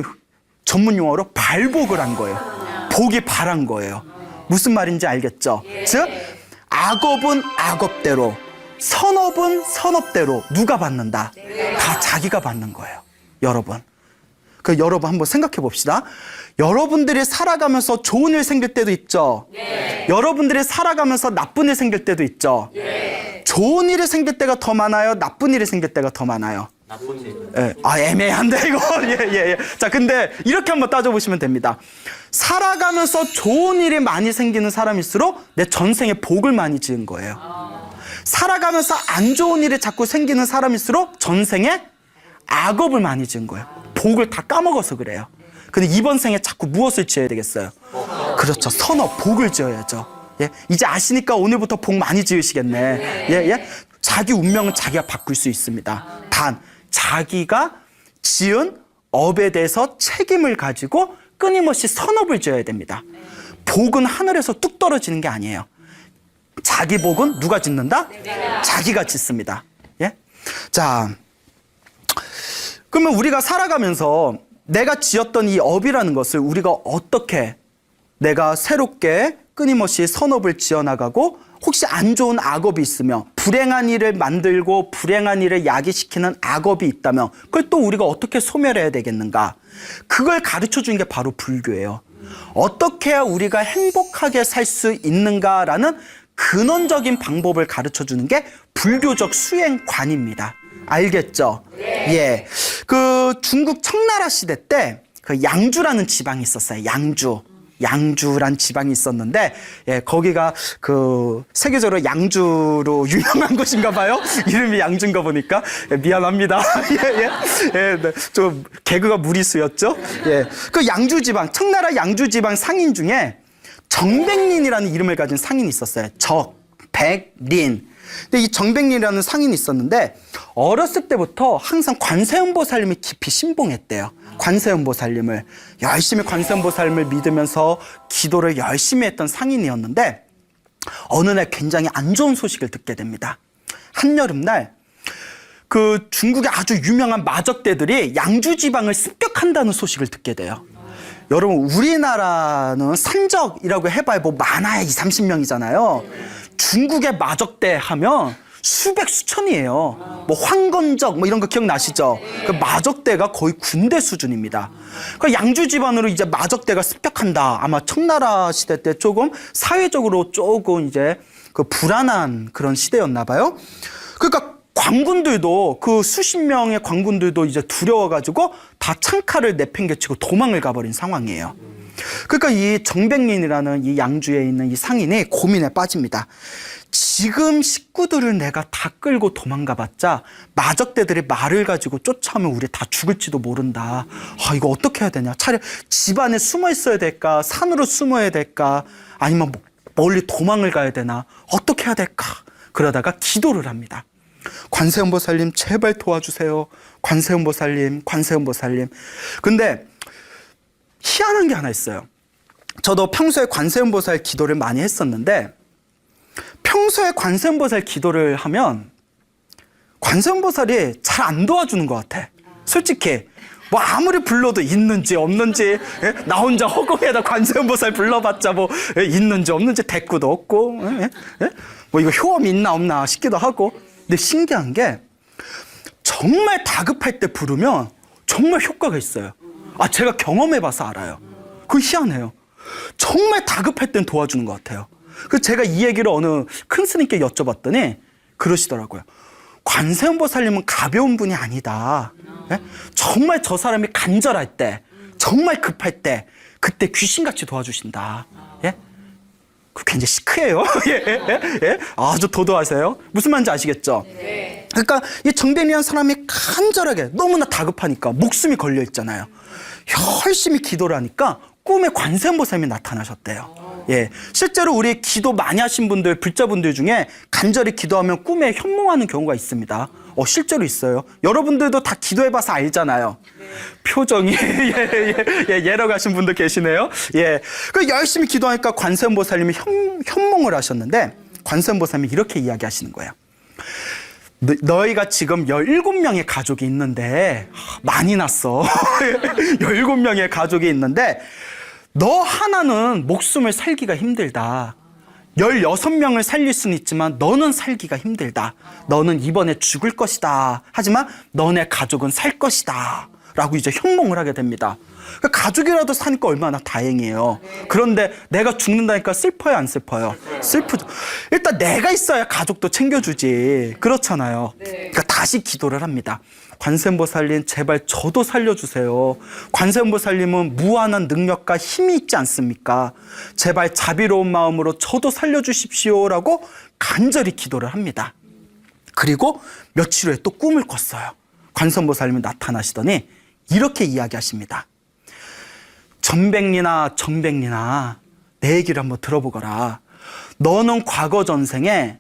A: 전문 용어로 발복을 한 거예요. 복이 발한 거예요. 무슨 말인지 알겠죠? 즉 악업은 악업대로, 선업은 선업대로 누가 받는다? 다 자기가 받는 거예요. 여러분. 여러분 한번 생각해 봅시다. 여러분들이 살아가면서 좋은 일 생길 때도 있죠. 여러분들이 살아가면서 나쁜 일 생길 때도 있죠. 좋은 일이 생길 때가 더 많아요? 나쁜 일이 생길 때가 더 많아요?
B: 나쁜 일.
A: 애매한데 이거. 자, 근데 이렇게 한번 따져보시면 됩니다. 살아가면서 좋은 일이 많이 생기는 사람일수록 내 전생에 복을 많이 지은 거예요. 살아가면서 안 좋은 일이 자꾸 생기는 사람일수록 전생에 악업을 많이 지은 거예요. 복을 다 까먹어서 그래요. 근데 이번 생에 자꾸 무엇을 지어야 되겠어요? 그렇죠. 선업, 복을 지어야죠. 이제 아시니까 오늘부터 복 많이 지으시겠네. 자기 운명은 자기가 바꿀 수 있습니다. 단 자기가 지은 업에 대해서 책임을 가지고 끊임없이 선업을 지어야 됩니다. 복은 하늘에서 뚝 떨어지는 게 아니에요. 자기 복은 누가 짓는다? 자기가 짓습니다. 자, 그러면 우리가 살아가면서 내가 지었던 이 업이라는 것을 우리가 어떻게 내가 새롭게 끊임없이 선업을 지어나가고 혹시 안 좋은 악업이 있으면 불행한 일을 만들고 불행한 일을 야기시키는 악업이 있다면 그걸 또 우리가 어떻게 소멸해야 되겠는가? 그걸 가르쳐 주는 게 바로 불교예요. 어떻게 해야 우리가 행복하게 살 수 있는가라는 근원적인 방법을 가르쳐 주는 게 불교적 수행관입니다. 알겠죠? 그 중국 청나라 시대 때 그 양주라는 지방이 있었어요. 양주란 지방이 있었는데 거기가 그 세계적으로 양주로 유명한 곳인가 봐요. 이름이 양주인가 보니까 미안합니다. 좀 개그가 무리수였죠. 그 양주 지방, 청나라 양주 지방 상인 중에 정백린이라는 이름을 가진 상인이 있었어요. 적백린. 근데 이 정백린이라는 상인이 있었는데 어렸을 때부터 항상 관세음보살님이 깊이 신봉했대요. 관세음보살님을 열심히 관세음보살님을 믿으면서 기도를 열심히 했던 상인이었는데 어느 날 굉장히 안 좋은 소식을 듣게 됩니다. 한여름날 그 중국의 아주 유명한 마적대들이 양주 지방을 습격한다는 소식을 듣게 돼요. 여러분 우리나라는 산적이라고 해봐야 뭐 많아야 20-30명이잖아요. 중국의 마적대 하면 수백 수천이에요. 뭐 황건적 뭐 이런 거 기억나시죠? 그 마적대가 거의 군대 수준입니다. 그 양주 집안으로 이제 마적대가 습격한다. 아마 청나라 시대 때 조금 사회적으로 조금 이제 그 불안한 그런 시대였나 봐요. 그러니까 관군들도 그 수십 명의 관군들도 이제 두려워가지고 다 창칼을 내팽개치고 도망을 가버린 상황이에요. 그러니까 이 정백린이라는 이 양주에 있는 이 상인이 고민에 빠집니다. 지금 식구들을 내가 다 끌고 도망가 봤자 마적대들이 말을 가지고 쫓아오면 우리 다 죽을지도 모른다. 아, 이거 어떻게 해야 되냐? 차라리 집 안에 숨어 있어야 될까? 산으로 숨어야 될까? 아니면 멀리 도망을 가야 되나? 어떻게 해야 될까? 그러다가 기도를 합니다. 관세음보살님 제발 도와주세요. 관세음보살님, 관세음보살님. 근데 희한한 게 하나 있어요. 저도 평소에 관세음보살 기도를 많이 했었는데 평소에 관세음보살 기도를 하면 관세음보살이 잘 안 도와주는 것 같아. 솔직히 뭐 아무리 불러도 있는지 없는지, 나 혼자 허공에다 관세음보살 불러봤자 뭐 있는지 없는지 대꾸도 없고, 뭐 이거 효험이 있나 없나 싶기도 하고. 근데 신기한 게 정말 다급할 때 부르면 정말 효과가 있어요. 아, 제가 경험해봐서 알아요. 그거 희한해요. 정말 다급할 땐 도와주는 것 같아요. 그래서 제가 이 얘기를 어느 큰 스님께 여쭤봤더니 그러시더라고요. 관세음보살님은 가벼운 분이 아니다. 예? 정말 저 사람이 간절할 때, 정말 급할 때, 그때 귀신같이 도와주신다. 예? 그 굉장히 시크해요. 예? 아주 도도하세요. 무슨 말인지 아시겠죠? 네. 그러니까 이 정백리한 사람이 간절하게 너무나 다급하니까 목숨이 걸려 있잖아요. 열심히 기도를 하니까 꿈에 관세음보살님이 나타나셨대요. 예, 실제로 우리 기도 많이 하신 분들, 불자분들 중에 간절히 기도하면 꿈에 현몽하는 경우가 있습니다. 실제로 있어요. 여러분들도 다 기도해봐서 알잖아요. 네. 표정이 예러 가신 분들 계시네요. 예, 그 열심히 기도하니까 관세음보살님이 현몽을 하셨는데 관세음보살님이 이렇게 이야기하시는 거예요. 너희가 지금 17명의 가족이 있는데 많이 났어. 17명의 가족이 있는데 너 하나는 목숨을 살기가 힘들다. 16명을 살릴 수는 있지만 너는 살기가 힘들다. 너는 이번에 죽을 것이다. 하지만 너네 가족은 살 것이다. 라고 이제 현몽을 하게 됩니다. 가족이라도 사니까 얼마나 다행이에요. 그런데 내가 죽는다니까 슬퍼요, 안 슬퍼요? 슬프죠. 일단 내가 있어야 가족도 챙겨주지. 그렇잖아요. 그러니까 다시 기도를 합니다. 관세음보살님 제발 저도 살려주세요. 관세음보살님은 무한한 능력과 힘이 있지 않습니까? 제발 자비로운 마음으로 저도 살려주십시오라고 간절히 기도를 합니다. 그리고 며칠 후에 또 꿈을 꿨어요. 관세음보살님이 나타나시더니 이렇게 이야기하십니다. 정백리나 내 얘기를 한번 들어보거라. 너는 과거 전생에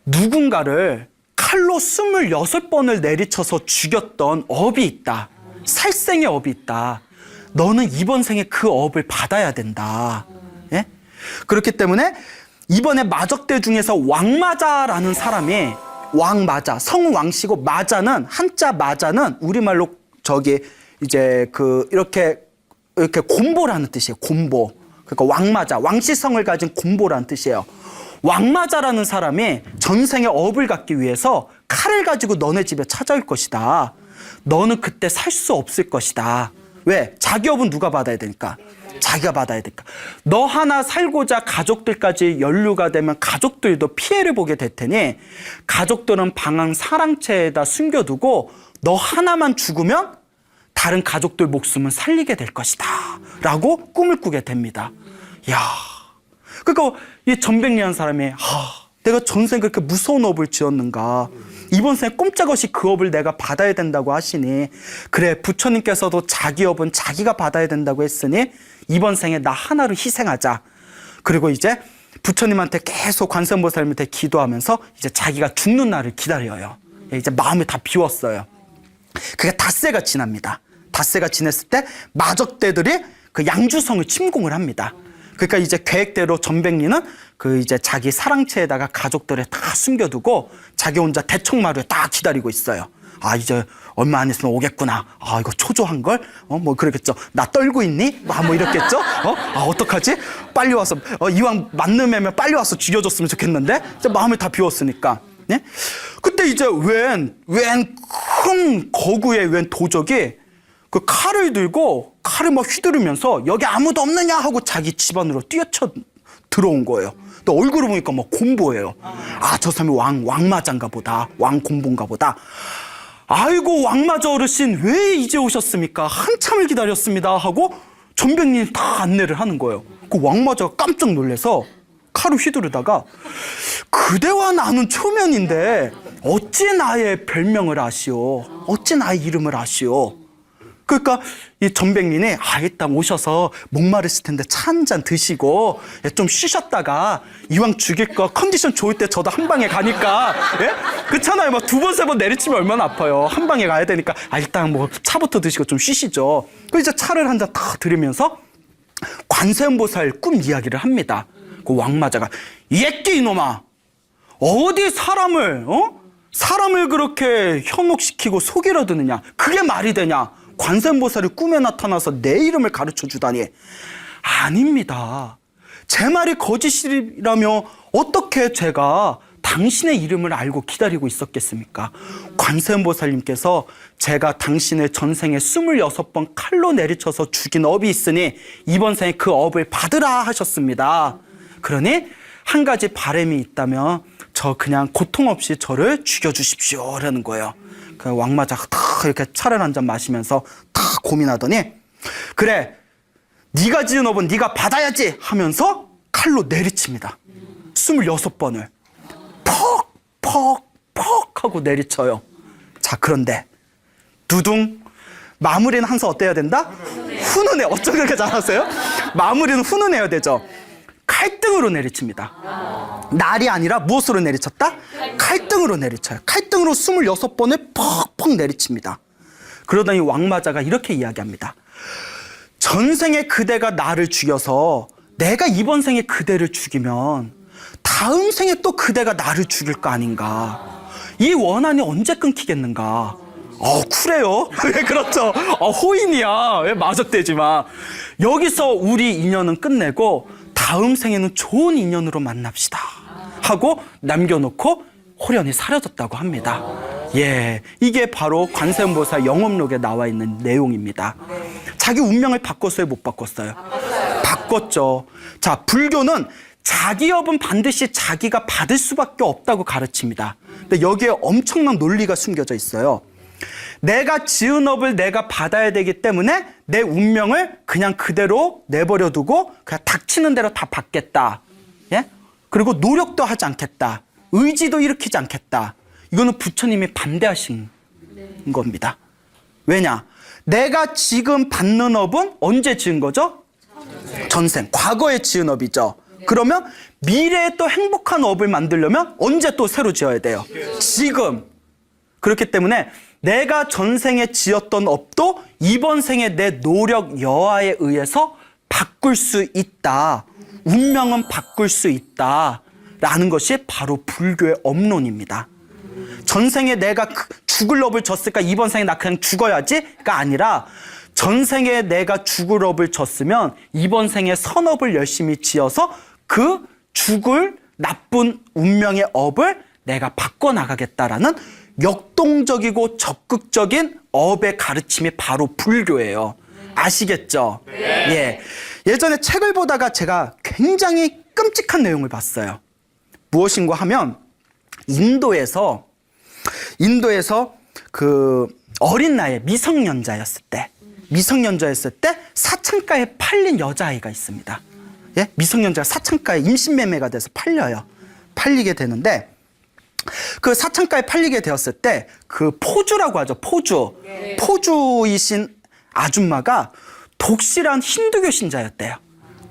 A: 누군가를 칼로 26번을 내리쳐서 죽였던 업이 있다. 살생의 업이 있다. 너는 이번 생에 그 업을 받아야 된다. 예? 그렇기 때문에 이번에 마적대 중에서 왕마자라는 사람이 왕마자, 성은 왕씨고 마자는 한자 마자는 우리말로 저기 이제 그 이렇게 곰보라는 뜻이에요. 곰보. 그러니까 왕마자, 왕씨성을 가진 곰보라는 뜻이에요. 왕마자라는 사람이 전생에 업을 갚기 위해서 칼을 가지고 너네 집에 찾아올 것이다. 너는 그때 살 수 없을 것이다. 왜? 자기 업은 누가 받아야 되니까? 자기가 받아야 되니까. 너 하나 살고자 가족들까지 연루가 되면 가족들도 피해를 보게 될 테니 가족들은 방한 사랑채에다 숨겨두고 너 하나만 죽으면 다른 가족들 목숨은 살리게 될 것이다. 라고 꿈을 꾸게 됩니다. 이야. 그러니까 이 전백리한 사람이 내가 전생 그렇게 무서운 업을 지었는가. 이번 생에 꼼짝없이 그 업을 내가 받아야 된다고 하시니 그래 부처님께서도 자기 업은 자기가 받아야 된다고 했으니 이번 생에 나 하나를 희생하자. 그리고 이제 부처님한테 계속 관세음보살님한테 기도하면서 이제 자기가 죽는 날을 기다려요. 이제 마음이 다 비웠어요. 그게 닷새가 지납니다. 닷새가 지냈을 때 마적대들이 그 양주성을 침공을 합니다. 그러니까 이제 계획대로 전백리는 그 이제 자기 사랑채에다가 가족들을 다 숨겨두고 자기 혼자 대청마루에 딱 기다리고 있어요. 아, 이제 얼마 안 있으면 오겠구나. 아, 이거 초조한 걸? 뭐 그러겠죠. 나 떨고 있니? 뭐 이렇겠죠? 아, 어떡하지? 빨리 와서 이왕 맞는 애면 빨리 와서 죽여줬으면 좋겠는데 이제 마음을 다 비웠으니까. 네? 그때 이제 웬 큰 거구의 웬 도적이 그 칼을 들고 칼을 막 휘두르면서 여기 아무도 없느냐 하고 자기 집안으로 뛰어쳐 들어온 거예요. 또 얼굴을 보니까 막 곰보예요. 아, 저 사람이 왕마자인가 보다. 왕곰보인가 보다. 아이고 왕마자 어르신 왜 이제 오셨습니까? 한참을 기다렸습니다 하고 전백님이 다 안내를 하는 거예요. 그 왕마자가 깜짝 놀라서 칼을 휘두르다가 그대와 나는 초면인데 어찌 나의 별명을 아시오? 어찌 나의 이름을 아시오? 그러니까 이 전백민이 일단 오셔서 목마르실 텐데 차 한 잔 드시고 좀 쉬셨다가 이왕 죽일 거 컨디션 좋을 때 저도 한 방에 가니까 그렇잖아요. 막 두 번 세 번 내리치면 얼마나 아파요. 한 방에 가야 되니까 일단 뭐 차부터 드시고 좀 쉬시죠. 그 이제 차를 한 잔 탁 들이면서 관세음보살 꿈 이야기를 합니다. 그 왕마자가 예끼 이놈아 어디 사람을 그렇게 현혹시키고 속이려 드느냐 그게 말이 되냐 관세음보살이 꿈에 나타나서 내 이름을 가르쳐 주다니 아닙니다. 제 말이 거짓이라며 어떻게 제가 당신의 이름을 알고 기다리고 있었겠습니까? 관세음보살님께서 제가 당신의 전생에 26번 칼로 내리쳐서 죽인 업이 있으니 이번 생에 그 업을 받으라 하셨습니다. 그러니 한 가지 바람이 있다면 저 그냥 고통 없이 저를 죽여주십시오 라는 거예요. 그 왕마자가 탁 이렇게 차를 한 잔 마시면서 탁 고민하더니 그래 네가 지은 업은 네가 받아야지 하면서 칼로 내리칩니다. 26번을 퍽 하고 내리쳐요. 자 그런데 두둥 마무리는 항상 어때야 된다? 훈훈해. 어쩜 그렇게 잘하세요? 마무리는 훈훈해야 되죠. 칼등으로 내리칩니다. 날이 아니라 무엇으로 내리쳤다? 칼등으로 내리쳐요. 칼등으로 26번을 퍽퍽 내리칩니다. 그러더니 왕마자가 이렇게 이야기합니다. 전생에 그대가 나를 죽여서 내가 이번 생에 그대를 죽이면 다음 생에 또 그대가 나를 죽일 거 아닌가. 이 원한이 언제 끊기겠는가. 쿨해요. 그렇죠. 호인이야. 마적대지만 여기서 우리 인연은 끝내고 다음 생에는 좋은 인연으로 만납시다 하고 남겨놓고 호련히 사라졌다고 합니다. 이게 바로 관세음보살 영업록에 나와 있는 내용입니다. 자기 운명을 바꿨어요, 못 바꿨어요? 바꿨죠. 자, 불교는 자기 업은 반드시 자기가 받을 수밖에 없다고 가르칩니다. 근데 여기에 엄청난 논리가 숨겨져 있어요. 내가 지은 업을 내가 받아야 되기 때문에 내 운명을 그냥 그대로 내버려 두고 그냥 닥치는 대로 다 받겠다. 그리고 노력도 하지 않겠다. 의지도 일으키지 않겠다. 이거는 부처님이 반대하신 겁니다. 왜냐? 내가 지금 받는 업은 언제 지은 거죠? 전생. 과거에 지은 업이죠. 그러면 미래에 또 행복한 업을 만들려면 언제 또 새로 지어야 돼요? 지금. 그렇기 때문에 내가 전생에 지었던 업도 이번 생에 내 노력 여하에 의해서 바꿀 수 있다. 운명은 바꿀 수 있다. 라는 것이 바로 불교의 업론입니다. 전생에 내가 죽을 업을 졌을까 이번 생에 나 그냥 죽어야지가 아니라 전생에 내가 죽을 업을 졌으면 이번 생에 선업을 열심히 지어서 그 죽을 나쁜 운명의 업을 내가 바꿔나가겠다라는 역동적이고 적극적인 업의 가르침이 바로 불교예요. 아시겠죠? 예전에 책을 보다가 제가 굉장히 끔찍한 내용을 봤어요. 무엇인가 하면 인도에서 그 어린 나이에 미성년자였을 때 사창가에 팔린 여자아이가 있습니다. 미성년자가 사창가에 임신매매가 돼서 팔리게 되는데 그 사창가에 팔리게 되었을 때 그 포주라고 하죠. 포주이신 아줌마가 독실한 힌두교 신자였대요.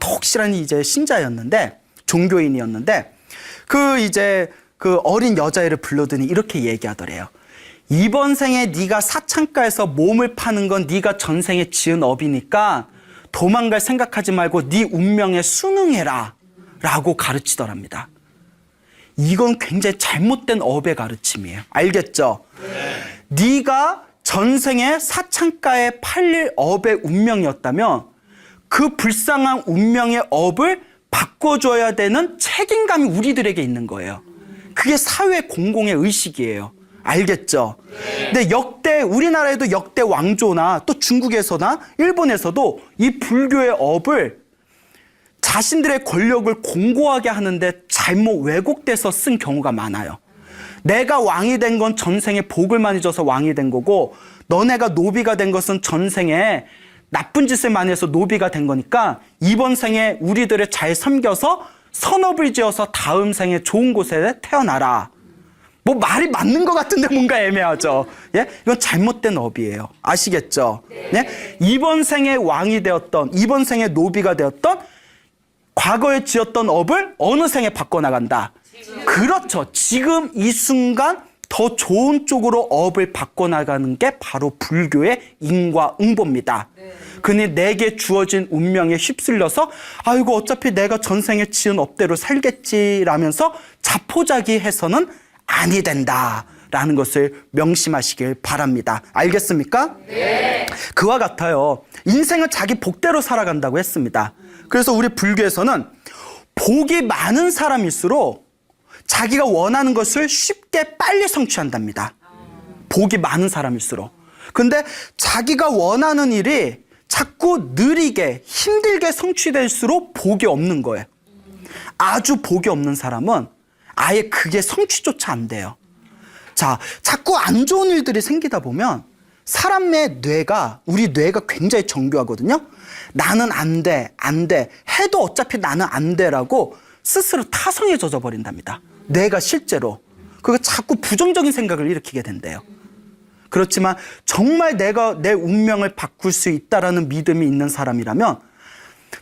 A: 독실한 이제 신자였는데 종교인이었는데 그 어린 여자애를 불러더니 이렇게 얘기하더래요. 이번 생에 네가 사창가에서 몸을 파는 건 네가 전생에 지은 업이니까 도망갈 생각하지 말고 네 운명에 순응해라 라고 가르치더랍니다. 이건 굉장히 잘못된 업의 가르침이에요. 알겠죠? 네가 전생에 사창가에 팔릴 업의 운명이었다면 그 불쌍한 운명의 업을 바꿔줘야 되는 책임감이 우리들에게 있는 거예요. 그게 사회 공공의 의식이에요. 알겠죠? 근데 우리나라에도 역대 왕조나 또 중국에서나 일본에서도 이 불교의 업을 자신들의 권력을 공고하게 하는데 잘못 왜곡돼서 쓴 경우가 많아요. 내가 왕이 된 건 전생에 복을 많이 줘서 왕이 된 거고 너네가 노비가 된 것은 전생에 나쁜 짓을 많이 해서 노비가 된 거니까 이번 생에 우리들을 잘 섬겨서 선업을 지어서 다음 생에 좋은 곳에 태어나라. 뭐 말이 맞는 것 같은데 뭔가 애매하죠. 예? 이건 잘못된 업이에요. 아시겠죠? 네? 이번 생에 왕이 되었던, 이번 생에 노비가 되었던 과거에 지었던 업을 어느 생에 바꿔나간다. 그렇죠. 지금 이 순간 더 좋은 쪽으로 업을 바꿔나가는 게 바로 불교의 인과응보입니다. 그니 내게 주어진 운명에 휩쓸려서 아이고 어차피 내가 전생에 지은 업대로 살겠지라면서 자포자기해서는 아니 된다라는 것을 명심하시길 바랍니다. 알겠습니까? 네. 그와 같아요. 인생은 자기 복대로 살아간다고 했습니다. 그래서 우리 불교에서는 복이 많은 사람일수록 자기가 원하는 것을 쉽게 빨리 성취한답니다. 복이 많은 사람일수록. 근데 자기가 원하는 일이 자꾸 느리게 힘들게 성취될수록 복이 없는 거예요. 아주 복이 없는 사람은 아예 그게 성취조차 안 돼요. 자, 자꾸 안 좋은 일들이 생기다 보면 사람의 뇌가, 우리 뇌가 굉장히 정교하거든요. 나는 안 돼, 안 돼. 해도 어차피 나는 안 돼라고 스스로 타성에 젖어버린답니다. 뇌가 실제로. 그거 자꾸 부정적인 생각을 일으키게 된대요. 그렇지만 정말 내가 내 운명을 바꿀 수 있다라는 믿음이 있는 사람이라면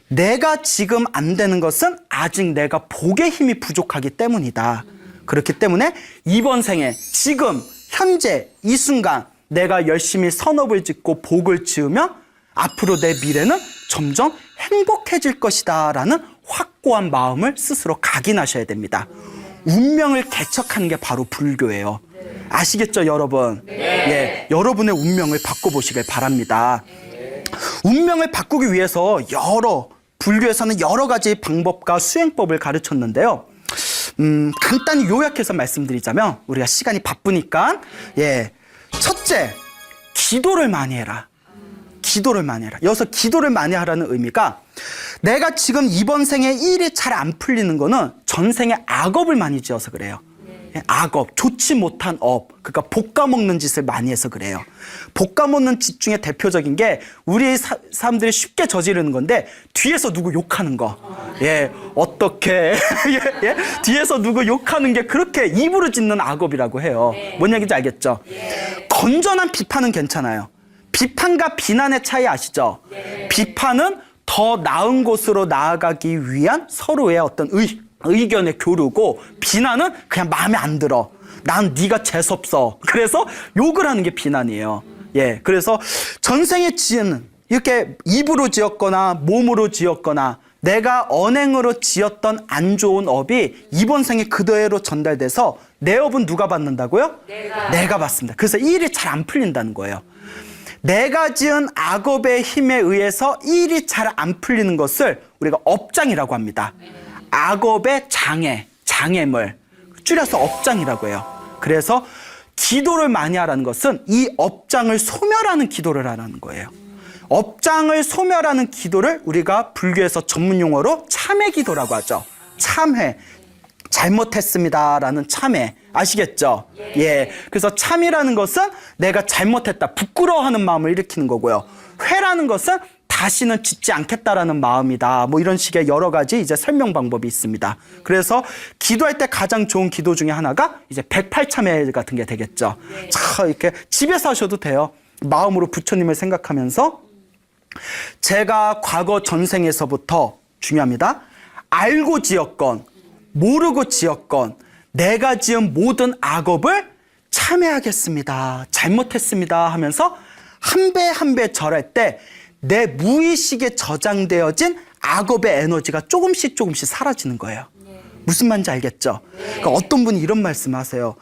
A: 내가 지금 안 되는 것은 아직 내가 복의 힘이 부족하기 때문이다. 그렇기 때문에 이번 생에 지금 현재 이 순간 내가 열심히 선업을 짓고 복을 지으면 앞으로 내 미래는 점점 행복해질 것이다 라는 확고한 마음을 스스로 각인하셔야 됩니다. 운명을 개척하는 게 바로 불교예요. 아시겠죠, 여러분? 예, 여러분의 운명을 바꿔보시길 바랍니다. 운명을 바꾸기 위해서 불교에서는 여러 가지 방법과 수행법을 가르쳤는데요. 간단히 요약해서 말씀드리자면 우리가 시간이 바쁘니까 첫째, 기도를 많이 해라. 기도를 많이 해라. 여기서 기도를 많이 하라는 의미가 내가 지금 이번 생에 일이 잘 안 풀리는 거는 전생에 악업을 많이 지어서 그래요. 악업, 좋지 못한 업, 그러니까 볶아먹는 짓을 많이 해서 그래요. 볶아먹는 짓 중에 대표적인 게 우리 사람들이 쉽게 저지르는 건데 뒤에서 누구 욕하는 거. 어떻게 뒤에서 누구 욕하는 게 그렇게 입으로 짓는 악업이라고 해요. 뭔 얘기인지 알겠죠? 건전한 비판은 괜찮아요. 비판과 비난의 차이 아시죠? 비판은 더 나은 곳으로 나아가기 위한 서로의 어떤 의견의 교류고, 비난은 그냥 마음에 안 들어. 난 네가 재수없어. 그래서 욕을 하는 게 비난이에요. 그래서 전생에 지은, 이렇게 입으로 지었거나 몸으로 지었거나 내가 언행으로 지었던 안 좋은 업이 이번 생에 그대로 전달돼서 내 업은 누가 받는다고요? 내가 받습니다. 그래서 일이 잘 안 풀린다는 거예요. 내가 지은 악업의 힘에 의해서 일이 잘 안 풀리는 것을 우리가 업장이라고 합니다. 악업의 장애물, 줄여서 업장이라고 해요. 그래서 기도를 많이 하라는 것은 이 업장을 소멸하는 기도를 하라는 거예요. 업장을 소멸하는 기도를 우리가 불교에서 전문 용어로 참회 기도라고 하죠. 참회, 잘못했습니다라는 참회. 아시겠죠? 그래서 참이라는 것은 내가 잘못했다, 부끄러워하는 마음을 일으키는 거고요. 회라는 것은 다시는 짓지 않겠다라는 마음이다. 뭐 이런 식의 여러 가지 이제 설명 방법이 있습니다. 그래서 기도할 때 가장 좋은 기도 중에 하나가 이제 108참회 같은 게 되겠죠. 자, 이렇게 집에서 하셔도 돼요. 마음으로 부처님을 생각하면서 제가 과거 전생에서부터, 중요합니다, 알고 지었건 모르고 지었건 내가 지은 모든 악업을 참회하겠습니다. 잘못했습니다 하면서 한 배 한 배 절할 때 내 무의식에 저장되어진 악업의 에너지가 조금씩 사라지는 거예요. 무슨 말인지 알겠죠? 그러니까 어떤 분이 이런 말씀하세요.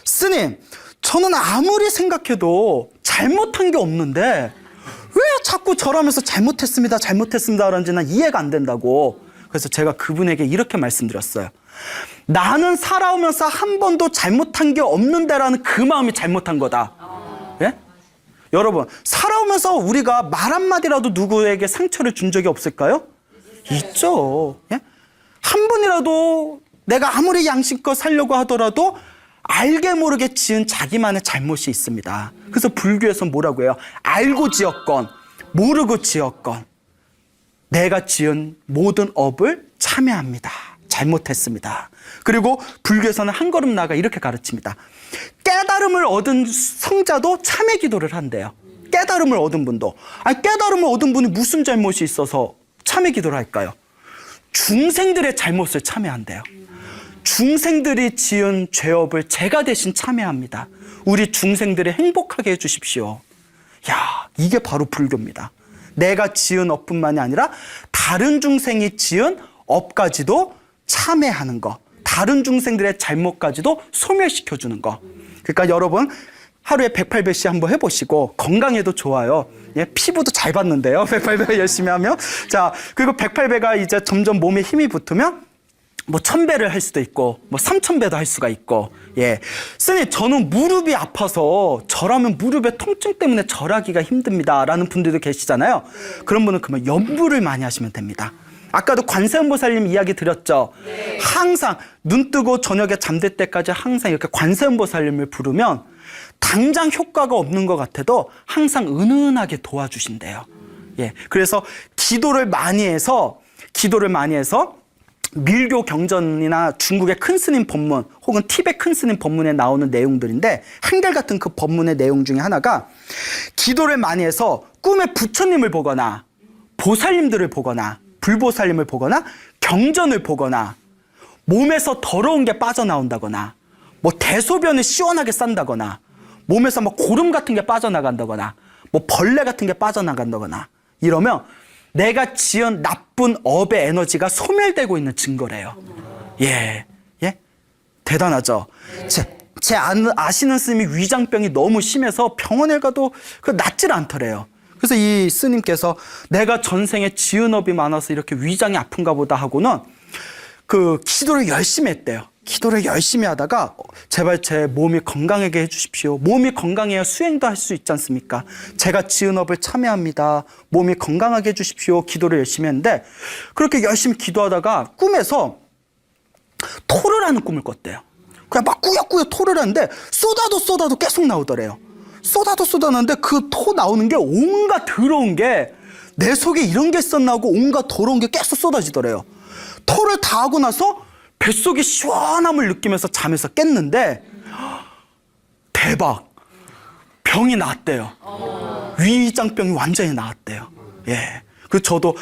A: 스님, 저는 아무리 생각해도 잘못한 게 없는데 왜 자꾸 절하면서 잘못했습니다 그런지 난 이해가 안 된다고. 그래서 제가 그분에게 이렇게 말씀드렸어요. 나는 살아오면서 한 번도 잘못한 게 없는데라는 그 마음이 잘못한 거다. 여러분, 살아오면서 우리가 말 한마디라도 누구에게 상처를 준 적이 없을까요? 있죠. 한 번이라도 내가 아무리 양심껏 살려고 하더라도 알게 모르게 지은 자기만의 잘못이 있습니다. 그래서 불교에서 뭐라고 해요? 알고 지었건 모르고 지었건 내가 지은 모든 업을 참회합니다. 잘못했습니다. 그리고 불교에서는 한 걸음 나아가 이렇게 가르칩니다. 깨달음을 얻은 성자도 참회 기도를 한대요. 깨달음을 얻은 분도. 아니, 깨달음을 얻은 분이 무슨 잘못이 있어서 참회 기도를 할까요? 중생들의 잘못을 참회한대요. 중생들이 지은 죄업을 제가 대신 참회합니다. 우리 중생들을 행복하게 해주십시오. 야, 이게 바로 불교입니다. 내가 지은 업뿐만이 아니라 다른 중생이 지은 업까지도 참회하는 거, 다른 중생들의 잘못까지도 소멸시켜주는 거. 그러니까 여러분 하루에 108배씩 한번 해보시고 건강에도 좋아요. 예, 피부도 잘 받는데요. 108배 열심히 하면. 자, 그리고 108배가 이제 점점 몸에 힘이 붙으면 뭐 1000배를 할 수도 있고 뭐 3000배도 할 수가 있고. 예, 스님 저는 무릎이 아파서 절하면 무릎의 통증 때문에 절하기가 힘듭니다 라는 분들도 계시잖아요. 그런 분은 그러면 연부를 많이 하시면 됩니다. 아까도 관세음보살님 이야기 드렸죠. 항상 눈 뜨고 저녁에 잠들 때까지 항상 이렇게 관세음보살님을 부르면 당장 효과가 없는 것 같아도 항상 은은하게 도와주신대요. 예, 그래서 기도를 많이 해서 밀교 경전이나 중국의 큰 스님 법문 혹은 티베트 큰 스님 법문에 나오는 내용들인데 한결같은 그 법문의 내용 중에 하나가 기도를 많이 해서 꿈에 부처님을 보거나 보살님들을 보거나 불보살님을 보거나 경전을 보거나 몸에서 더러운 게 빠져나온다거나 뭐 대소변을 시원하게 싼다거나 몸에서 뭐 고름 같은 게 빠져나간다거나 뭐 벌레 같은 게 빠져나간다거나 이러면 내가 지은 나쁜 업의 에너지가 소멸되고 있는 증거래요. 예, 예, 대단하죠. 제 아시는 스님이 위장병이 너무 심해서 병원에 가도 낫질 않더래요. 그래서 이 스님께서 내가 전생에 지은 업이 많아서 이렇게 위장이 아픈가 보다 하고는 그 기도를 열심히 했대요. 기도를 열심히 하다가 제발 제 몸이 건강하게 해주십시오. 몸이 건강해야 수행도 할 수 있지 않습니까? 제가 지은 업을 참회합니다. 몸이 건강하게 해주십시오. 기도를 열심히 했는데 그렇게 열심히 기도하다가 꿈에서 토를 하는 꿈을 꿨대요. 그냥 막 꾸역꾸역 토를 하는데 쏟아도 계속 나오더래요. 쏟아놨는데 그 토 나오는 게 온갖 더러운 게 내 속에 이런 게 있었나 하고 온갖 더러운 게 계속 쏟아지더래요. 토를 다 하고 나서 뱃속이 시원함을 느끼면서 잠에서 깼는데 대박! 병이 나았대요. 위장병이 완전히 나았대요. 예. 그 저도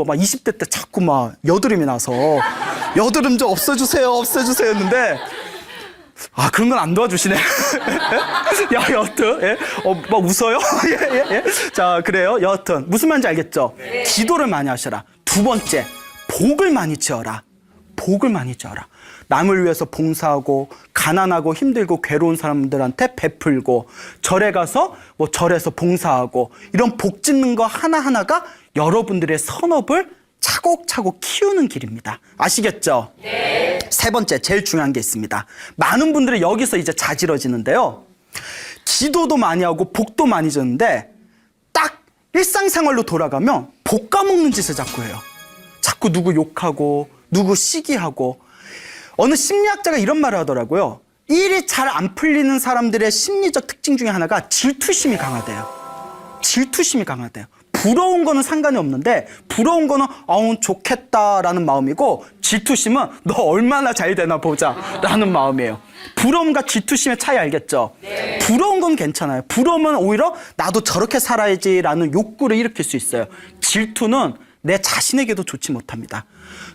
A: 막 20대 때 자꾸 막 여드름이 나서 여드름 좀 없애주세요 했는데 아, 그런 건 안 도와주시네. 야, 여하튼, 예? 막 웃어요? 예. 자, 그래요. 여하튼, 무슨 말인지 알겠죠? 네. 기도를 많이 하셔라. 두 번째, 복을 많이 지어라. 복을 많이 지어라. 남을 위해서 봉사하고, 가난하고, 힘들고, 괴로운 사람들한테 베풀고, 절에 가서, 뭐, 절에서 봉사하고, 이런 복 짓는 거 하나하나가 여러분들의 선업을 차곡차곡 키우는 길입니다. 아시겠죠? 네. 세 번째, 제일 중요한 게 있습니다. 많은 분들이 여기서 이제 자지러지는데요. 기도도 많이 하고 복도 많이 졌는데 딱 일상생활로 돌아가면 복 까먹는 짓을 자꾸 해요. 자꾸 누구 욕하고 누구 시기하고. 어느 심리학자가 이런 말을 하더라고요. 일이 잘 안 풀리는 사람들의 심리적 특징 중에 하나가 질투심이 강하대요. 질투심이 강하대요. 부러운 거는 상관이 없는데 부러운 거는 좋겠다라는 마음이고 질투심은 너 얼마나 잘 되나 보자 라는 마음이에요. 부러움과 질투심의 차이 알겠죠? 네. 부러운 건 괜찮아요. 부러움은 오히려 나도 저렇게 살아야지 라는 욕구를 일으킬 수 있어요. 질투는 내 자신에게도 좋지 못합니다.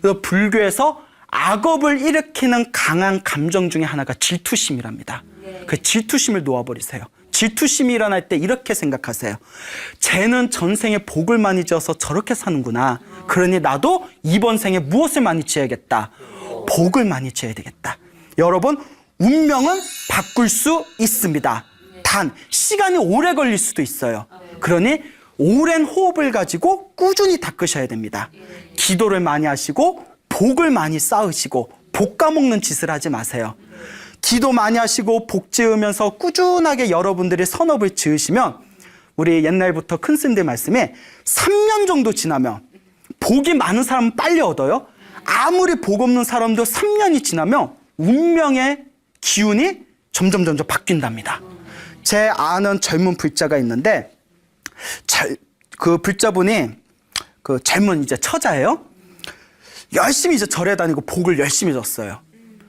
A: 그래서 불교에서 악업을 일으키는 강한 감정 중에 하나가 질투심이랍니다. 네. 그 질투심을 놓아버리세요. 질투심이 일어날 때 이렇게 생각하세요. 쟤는 전생에 복을 많이 지어서 저렇게 사는구나. 그러니 나도 이번 생에 무엇을 많이 지어야겠다. 복을 많이 지어야 되겠다. 여러분, 운명은 바꿀 수 있습니다. 단 시간이 오래 걸릴 수도 있어요. 그러니 오랜 호흡을 가지고 꾸준히 닦으셔야 됩니다. 기도를 많이 하시고 복을 많이 쌓으시고 복 까먹는 짓을 하지 마세요. 기도 많이 하시고 복 지으면서 꾸준하게 여러분들이 선업을 지으시면 우리 옛날부터 큰 스님들 말씀에 3년 정도 지나면 복이 많은 사람은 빨리 얻어요. 아무리 복 없는 사람도 3년이 지나면 운명의 기운이 점점 바뀐답니다. 제 아는 젊은 불자가 있는데 그 불자분이 그 젊은 이제 처자예요. 열심히 이제 절에 다니고 복을 열심히 줬어요.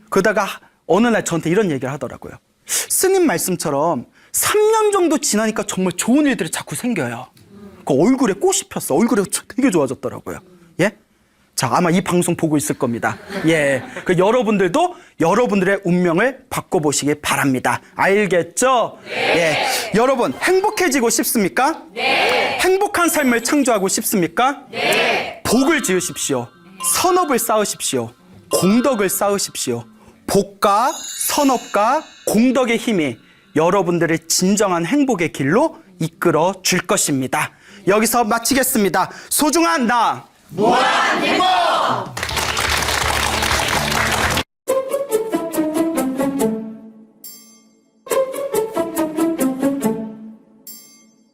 A: 그러다가 어느 날 저한테 이런 얘기를 하더라고요. 스님 말씀처럼 3년 정도 지나니까 정말 좋은 일들이 자꾸 생겨요. 그 얼굴에 꽃이 폈어. 얼굴이 되게 좋아졌더라고요. 예? 자, 아마 이 방송 보고 있을 겁니다. 예. 그 여러분들도 여러분들의 운명을 바꿔보시기 바랍니다. 알겠죠? 네. 예. 여러분, 행복해지고 싶습니까? 네. 행복한 삶을 창조하고 싶습니까? 네. 복을 지으십시오. 선업을 쌓으십시오. 공덕을 쌓으십시오. 복과 선업과 공덕의 힘이 여러분들을 진정한 행복의 길로 이끌어 줄 것입니다. 여기서 마치겠습니다. 소중한 나 무한 행복!